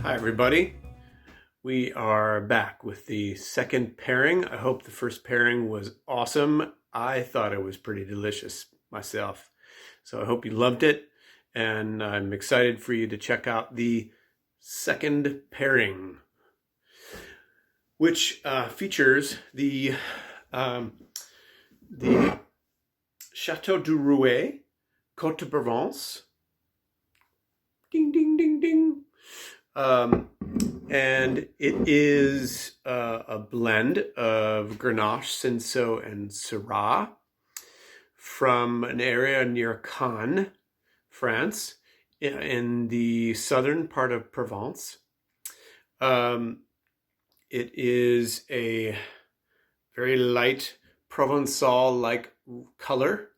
Hi everybody, we are back with the second pairing. I hope the first pairing was awesome. I thought it was pretty delicious myself. So I hope you loved it, and I'm excited for you to check out the second pairing, which features the Chateau du Rouet, Côte de Provence. Ding, ding, ding, ding. And it is a blend of Grenache, Cinsault, and Syrah from an area near Cannes, France, in the southern part of Provence. It is a very light Provençal-like color.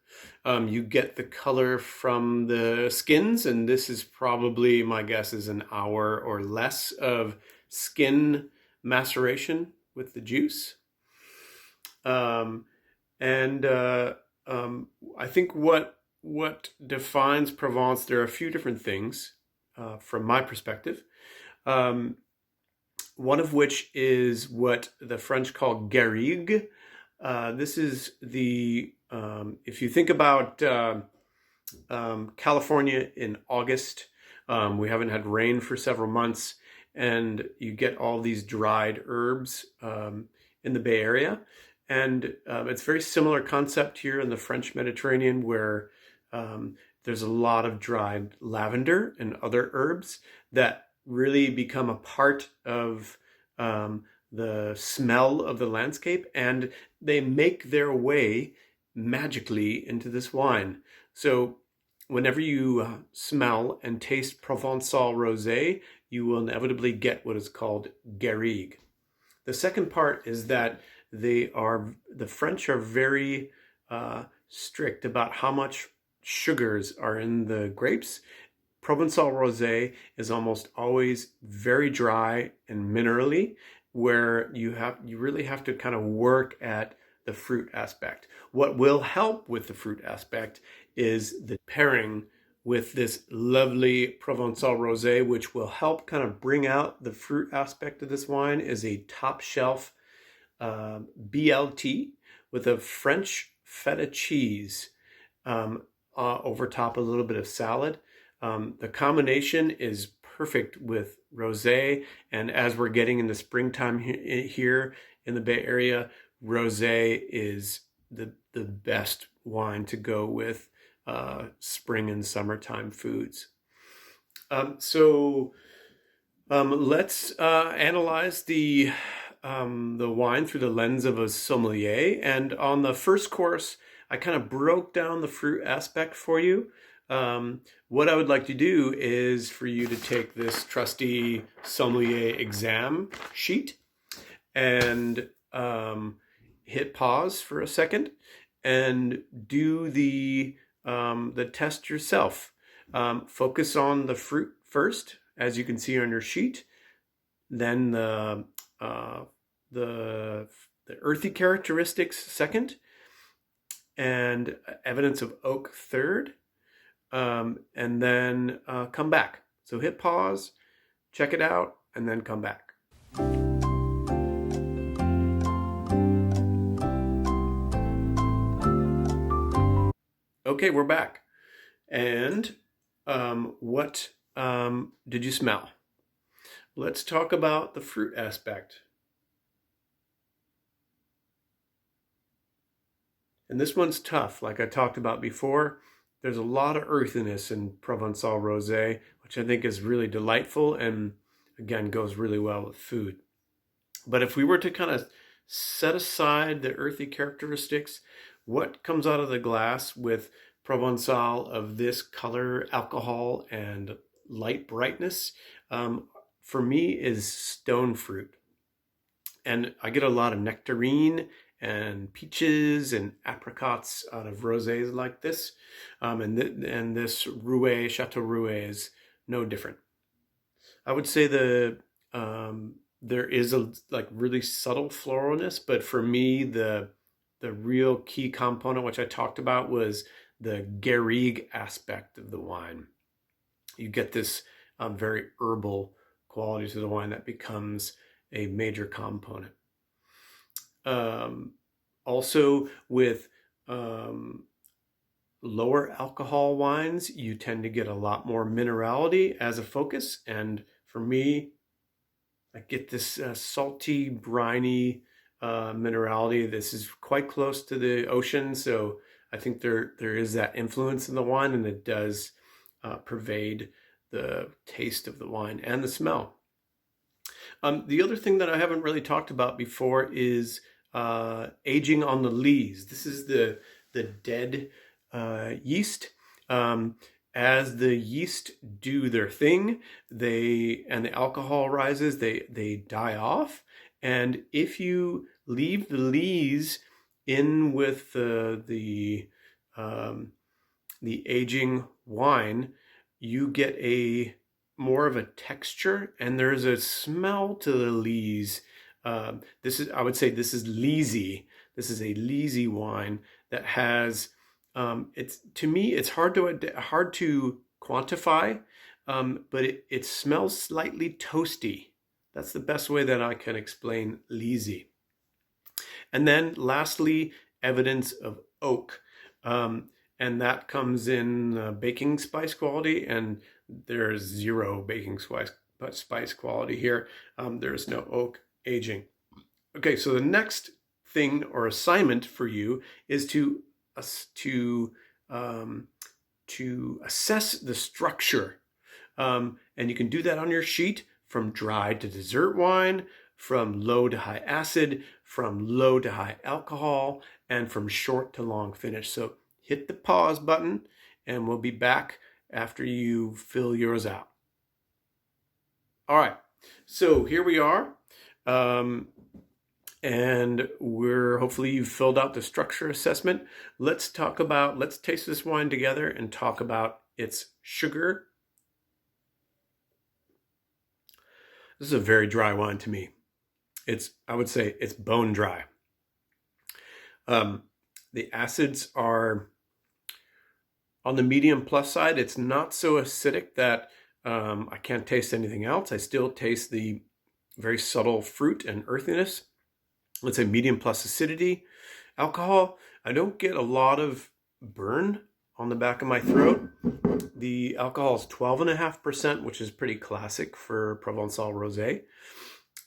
You get the color from the skins, and this is probably, my guess is, an hour or less of skin maceration with the juice. I think what defines Provence, there are a few different things from my perspective. One of which is what the French call garrigue. This is the if you think about California in August, we haven't had rain for several months, and you get all these dried herbs in the Bay Area. And it's a very similar concept here in the French Mediterranean, where there's a lot of dried lavender and other herbs that really become a part of the smell of the landscape, and they make their way magically into this wine. So whenever you smell and taste Provençal rosé, you will inevitably get what is called garrigue. The second part is that the French are very strict about how much sugars are in the grapes. Provençal rosé is almost always very dry and minerally, where you really have to kind of work at the fruit aspect. What will help with the fruit aspect is the pairing with this lovely Provençal rosé, which will help kind of bring out the fruit aspect of this wine, is a top shelf BLT with a French feta cheese over top, a little bit of salad. The combination is perfect with rosé, and as we're getting into springtime here in the Bay Area, rosé is the best wine to go with spring and summertime foods. Let's analyze the wine through the lens of a sommelier. And on the first course, I kind of broke down the fruit aspect for you. What I would like to do is for you to take this trusty sommelier exam sheet and hit pause for a second and do the test yourself. Focus on the fruit first, as you can see on your sheet, then the earthy characteristics second, and evidence of oak third. And then come back. So hit pause, check it out, and then come back. Okay, we're back. And what did you smell? Let's talk about the fruit aspect. And this one's tough, like I talked about before. There's a lot of earthiness in Provençal rosé, which I think is really delightful and, again, goes really well with food. But if we were to kind of set aside the earthy characteristics, what comes out of the glass with Provençal of this color, alcohol, and light brightness, for me, is stone fruit. And I get a lot of nectarine and peaches and apricots out of rosés like this. And this Rouet, Chateau Rouet, is no different. I would say there is a really subtle floralness, but for me, the real key component, which I talked about, was the garrigue aspect of the wine. You get this very herbal quality to the wine that becomes a major component. Also with lower alcohol wines, you tend to get a lot more minerality as a focus. And for me, I get this salty, briny minerality. This is quite close to the ocean, so I think there is that influence in the wine, and it does pervade the taste of the wine and the smell. The other thing that I haven't really talked about before is aging on the lees. This is the dead yeast. As the yeast do their thing, and the alcohol rises, they die off. And if you leave the lees in with the aging wine, you get more of a texture, and there's a smell to the lees. I would say this is leesy. This is a leesy wine that has, to me, it's hard to quantify, but it smells slightly toasty. That's the best way that I can explain leesy. And then lastly, evidence of oak. And that comes in baking spice quality, and there's zero baking spice quality here. There's no oak aging. Okay, so the next thing or assignment for you is to assess the structure. And you can do that on your sheet, from dry to dessert wine, from low to high acid, from low to high alcohol, and from short to long finish. So hit the pause button, and we'll be back after you fill yours out. All right, so here we are. And hopefully you've filled out the structure assessment. Let's taste this wine together and talk about its sugar. This is a very dry wine to me. I would say it's bone dry. The acids are on the medium plus side. It's not so acidic that I can't taste anything else. I still taste the very subtle fruit and earthiness. Let's say medium plus acidity. Alcohol, I don't get a lot of burn on the back of my throat. The alcohol is 12.5%, which is pretty classic for Provençal Rosé.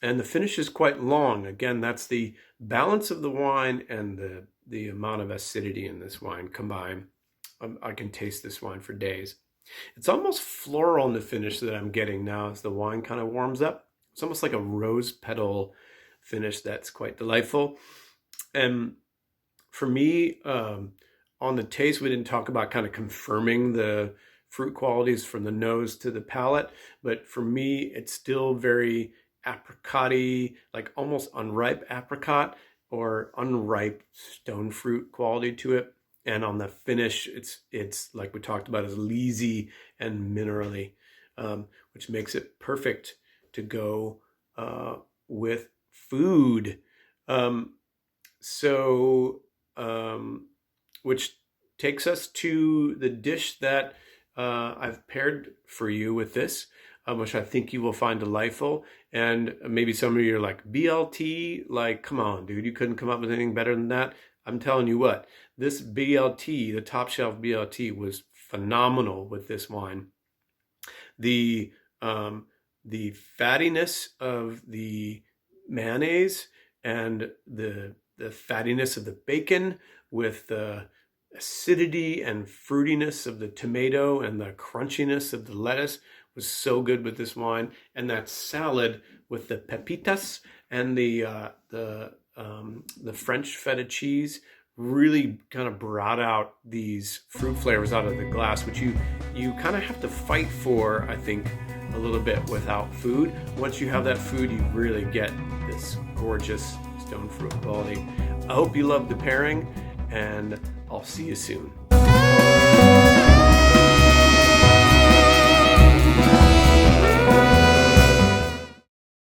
And the finish is quite long. Again, that's the balance of the wine and the amount of acidity in this wine combined. I can taste this wine for days. It's almost floral in the finish that I'm getting now as the wine kind of warms up. It's almost like a rose petal finish that's quite delightful. And for me, on the taste, we didn't talk about kind of confirming the fruit qualities from the nose to the palate, but for me, it's still very apricot-y, like almost unripe apricot or unripe stone fruit quality to it. And on the finish, it's like we talked about, is leesy and minerally, which makes it perfect to go with food. Which takes us to the dish that I've paired for you with this, which I think you will find delightful. And maybe some of you are like, BLT? Like, come on, dude, you couldn't come up with anything better than that? I'm telling you what, this BLT, the top shelf BLT, was phenomenal with this wine. The fattiness of the mayonnaise and the fattiness of the bacon with the acidity and fruitiness of the tomato and the crunchiness of the lettuce was so good with this wine. And that salad with the pepitas and the French feta cheese really kind of brought out these fruit flavors out of the glass, which you kind of have to fight for, I think, a little bit without food. Once you have that food, you really get this gorgeous stone fruit quality. I hope you love the pairing, and I'll see you soon.